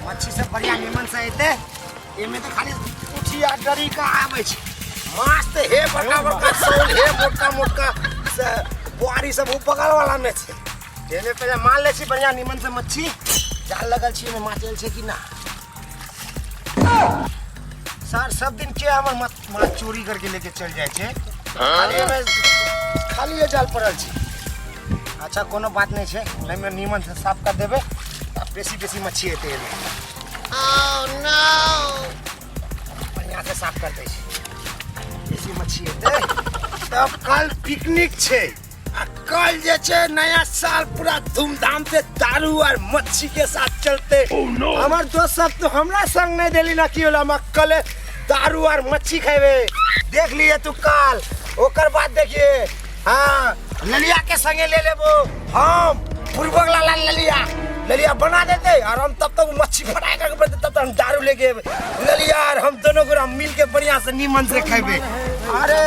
मच्छी से बढ़िया निमन से एते एमे तो खाली उठिया डरी का आवे छै मस्त हे बड़का बड़का सोल हे मोटका मोटका बुआरी सब उपकल वाला में छै एमे पहले मान ले छी बढ़िया निमन से मच्छी जाल लगल छी में माचल छै कि ना सर सब दिन के हमर माछ चोरी करके लेके चल जाय छै खाली ये जाल पड़ल छी अच्छा कोनो बात नहीं छै एमे निमन से साफ कर देबे बेसी बेसी मच्छी एते ओह नो बढ़िया से साफ कर दै छी बेसी मच्छी एते तब कल पिकनिक छै आ कल जे छै नया साल पूरा धूमधाम से दारू और मच्छी के साथ चलते हमर दोस्त सब तो हमरा संग नहीं देली ना कि होला हम कल दारू और मच्छी खाबे देख लिए तू कल ओकर बाद देखिए हां ललिया के संगे ले लेबो हम पूर्वगला ललिया बना देते और हम तब तक मच्छी फ्राई करके तब तक हम दारू लेके ललिया और हम दोनों को मिल के बढ़िया से नीमन से खाबे अरे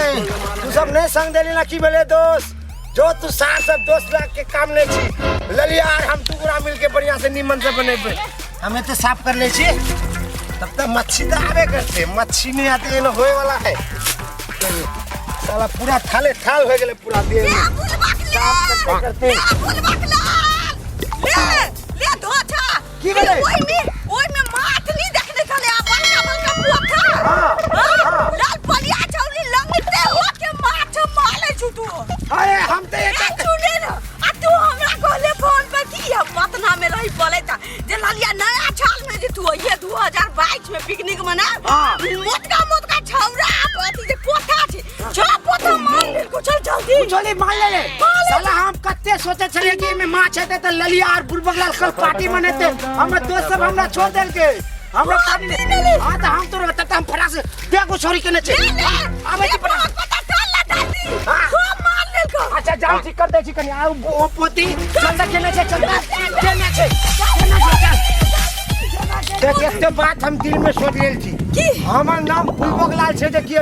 तू सब नहीं संग देली ना कि बोले दोस्त जो तू साथ सब दोस्त लाग के काम नहीं छी ललिया और हम तू पूरा मिल के बढ़िया से नीमन से बनेबे हमें तो साफ कर ले छी तब तक मच्छी तो आवे करते मच्छी नहीं आते ये होए वाला है साला पूरा थाले थाल हो गेले पूरा देह साफ करते ले धोछा की करे ओइ में माथली देखने चले आ बड़का पोखा हां लाल पलिया चौरी लंगते हो के माछ माले छु तू अरे हम तो ये सुने ना आ तू हमरा कहले फोन पे की हम मतना में रही बोले था जे लालिया नया साल में जे तू ये 2022 में पिकनिक मना मोटका मोटका छौरा अथी जे पोथा छै छ पोथा मार ले को चल जल्दी मार ले साला हम कत्ते सोचे छले कि में माछ हेते त ललिया और बुलबगला कल पार्टी मनेते हमर दोस्त सब हमरा छोड़ देल के हमरा पार्टी हां त हम तो तब हम फटा से देखो छोरी केने छै आबे छी पता चल ला दादी सब मार ले को अच्छा जाओ ठीक कर दे छी कनी आ ओ पोती चल केने छै देख एकटा बात हम दिल में सोच लेल छी की हमर नाम बुलबगलाल छै जे की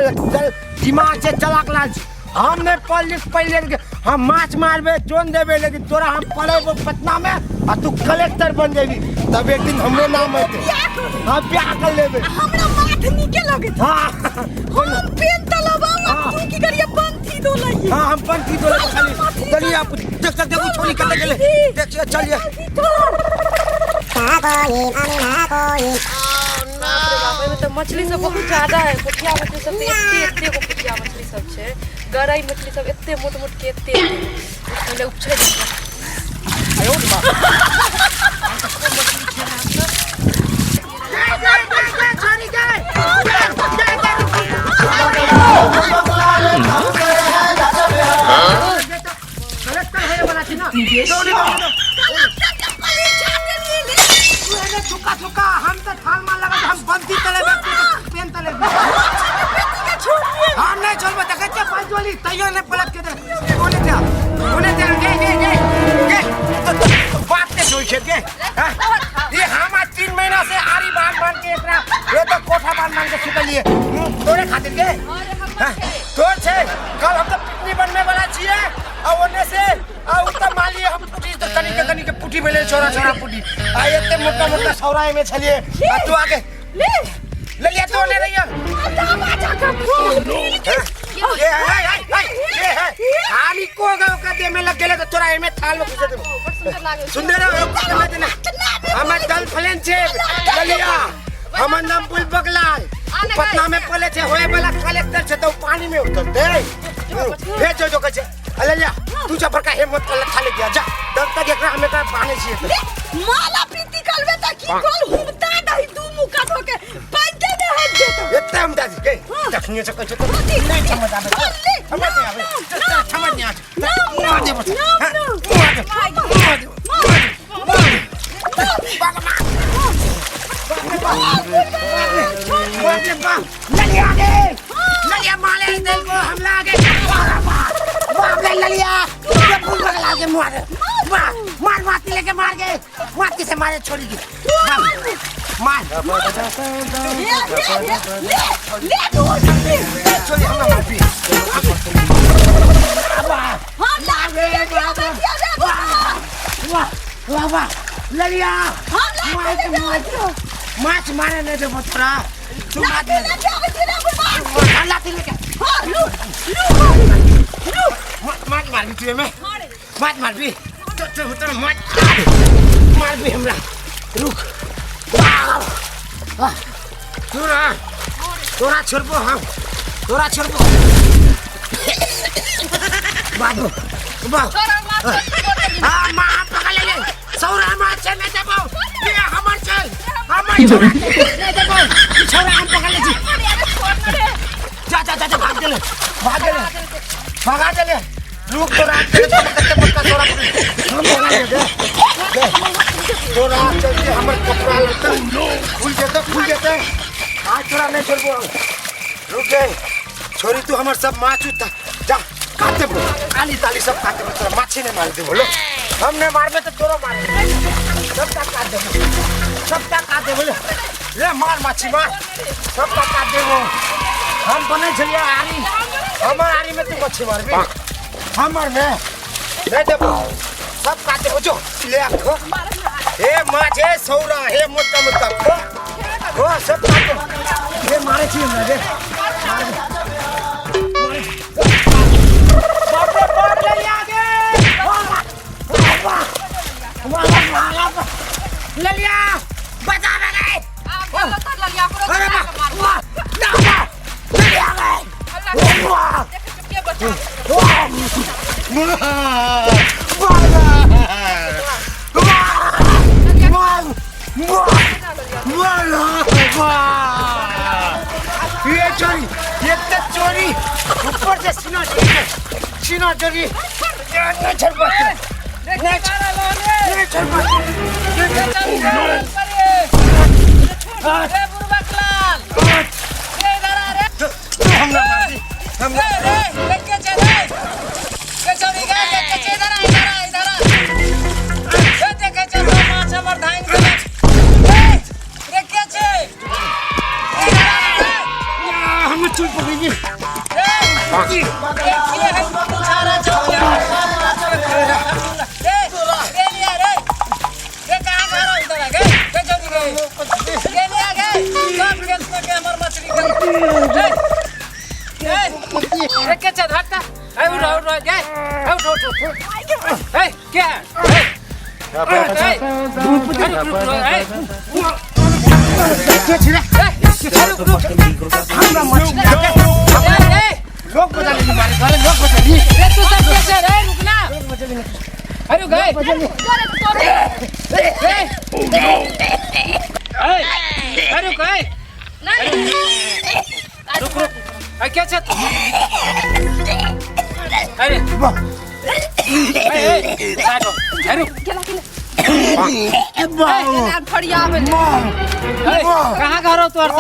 दिमाग से चलाक लाल छी हमने पहले हम माछ मारबे जोन देबे लेकिन तोरा हम पढ़ेबो पटना में आ तू कलेक्टर बन जेबी तब एक दिन हमरे नाम होते हां ब्याह कर लेबे हमरा माथ नीके लगे हां हम पेन तलबा तू की करिए पंथी दो लई हां हम पंथी दो खाली चलिए आप देख देखो छोरी कते गेले देखिए चलिए तो मछली सब बहुत ज्यादा है पुठिया मछली सब एते को पुठिया मछली सब छे गराई मछली सब एते मोट मोट के एते पहले उछले आयो बा छोरी गए कलेक्टर है वाला छी ना चुका हम तो थाल मार लगा हम बंदी तले पेन तले हम नहीं छोड़बे देखे छ पंचोली तैयो ने पलट के दे बोले गे बात ने जोई खेत के ये हम आज 3 महीना से आरी बांध के एकरा ये तो कोठा बांध के सुतलिए तोरे खातिर के तोर छे कल हम तो पिकनिक बनने वाला छिए और ओने से आ उत्तम माली हम पुटी तो कनी के पुटी बेले छोरा पुटी आ एते मोटा सौराय में छलिए आ तू आगे ले लिया तो ले रही है खाली को दे में लग गेले तो तोरा एमे थाल में घुसे दे सुंदर हम दल फलन छे ललिया हमर नाम बुलबगलाल पटना में पले छे होए वाला कलेक्टर छे तो पानी में उतरते भेज जो कछे अल्लाह तू जा बड़का हिम्मत कर खा ले गया जा तब तक एकरा हमें का पानी छिए माला पीती करबे त की कोल हुबता दही दू मुका धो के पंखे दे हट जेतो एते हम दादी के देखनिए छ कछ तो नहीं समझ आवे समझ नहीं आवे समझ नहीं आवे ना दे बस ललिया माले दिल को हमला आगे बाप रे ललिया ये फूल बगला के मार माती लेके मार गए माती से मारे छोड़ी की मार ले दूर छोड़ी हम मार पी हम लागे वाह ललिया माछ मारे नहीं दे तोरा तू माछ माछ मार भी में माछ मार भी तो मार भी हमरा रुक तोरा छोड़बो हम तोरा छोड़बो बाबू बाबू हां मां पकड़ ले सौरा मार से नहीं देबो ये हमर छै हमर छोरा नहीं देबो छोरा हम पकड़ ले जा जा जा भाग ले भगा दे रुक तो रात के कत्ते पक्का छोरा हम भगा दे छोरा चलते हमर कपड़ा लगता खुल जेते आज छोरा नहीं छोड़बो रुक गए छोरी तू हमर सब माछ उठा जा काटे बो काली ताली सब काटे बो तोरा माछी ने मार दे बोलो हमने मारबे तो तोरो मार सबटा काट दे बोले ले मार माछी मार सबटा काट दे वो हम बने छलिया आरी हमर आरी में तू मच्छी मारबे हमर में ले दे सब काट दे जो ले आखो ए माछ ए सौरा हे मोटा खो वो सब काट दे ये मारे छी हमरा दे ललिया बचा गए ललिया अरे वाह ललिया ये चोरी ये चोरी ऊपर से सीना चोरी कहाँ घर हो तोर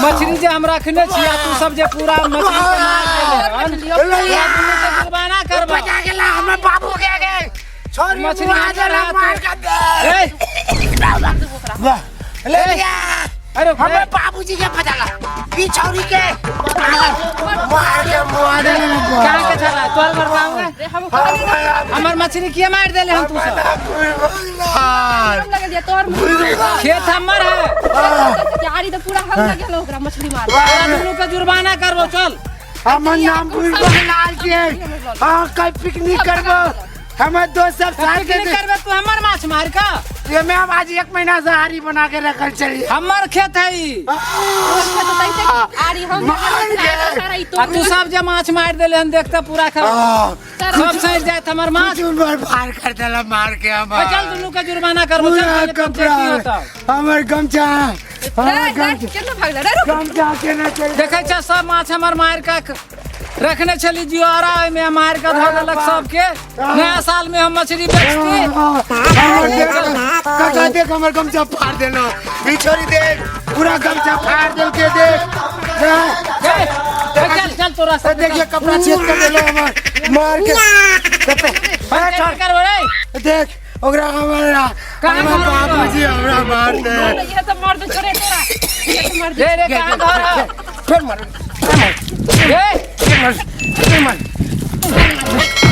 मछली जे हम रखने छिया तू सब जे पूरा मछली के मार देले जुर्माना कर बचा गेला हमर बाबू के गए छोरी मछली मार के दे ले अरे हमर बाबूजी के फटाला ई छोरी के मार के मुआ दे कहां के छला तोर घर गांव हमर मछली के मार देले हम तू सब हम लगा दिया तोर खेत हमर है यारी तो पूरा हम लगे लो ओकरा मछली मार दोनों का जुर्माना करबो चल हमर नाम बुलबुल लाल के हां कल पिकनिक करबो हमें दोस्त सब साथ करबे तू हमर माछ मार का ये मैं हम आज 1 महीना से आरी बना के रखल चली हमर खेत है ई आरी हम तू सब जे माछ मार देले हम देखता पूरा खबर सब सही जाए हमर माछ बार कर देला मार के हम चल दुनू का जुर्माना करबो चल हमर गमछा केना भाग रे गमछा केना चल देखै छ सब माछ हमर मार के रखने चली जियारा में मार के धो देलक सबके नया साल में हम मछली बेचती कटा देख हमर गमछा फाड़ देलो बिछोरी देख पूरा गमछा फाड़ देल के देख चल चल तोरा से देखिए कपड़ा छेद कर देलो हमर मार के छोड़ कर रे देख ओकरा हमारा कहां बाबूजी हमरा मार दे ये तो मार दे छोरे तोरा ये तो मार दे रे कहां घर छोड़ मार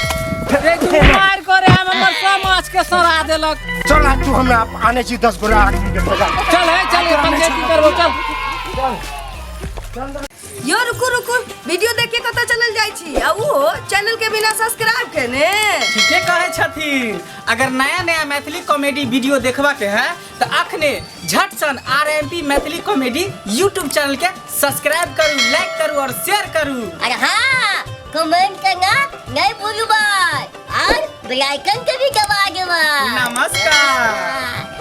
मार करे हम सब माछ के सरा गिरा देलक। चल आज तू हमें आने छी 10 गोरा आदमी के पजा। चल है चल पंचायती करबो चल। यो रुकू वीडियो देख के कतऽ चलल जाइ छी आ वो चैनल के बिना सब्सक्राइब केने। ठीके कहे छथिन। अगर नया मैथिली कॉमेडी वीडियो देखबा के है तो अखने झट सन RMP Maithili comedy YouTube channel के सब्सक्राइब करू, लाइक करू और शेयर करू। अरे हाँ, कमेंट करना नहीं भूलू भाई और बेल आइकन के भी दबा दो। नमस्कार।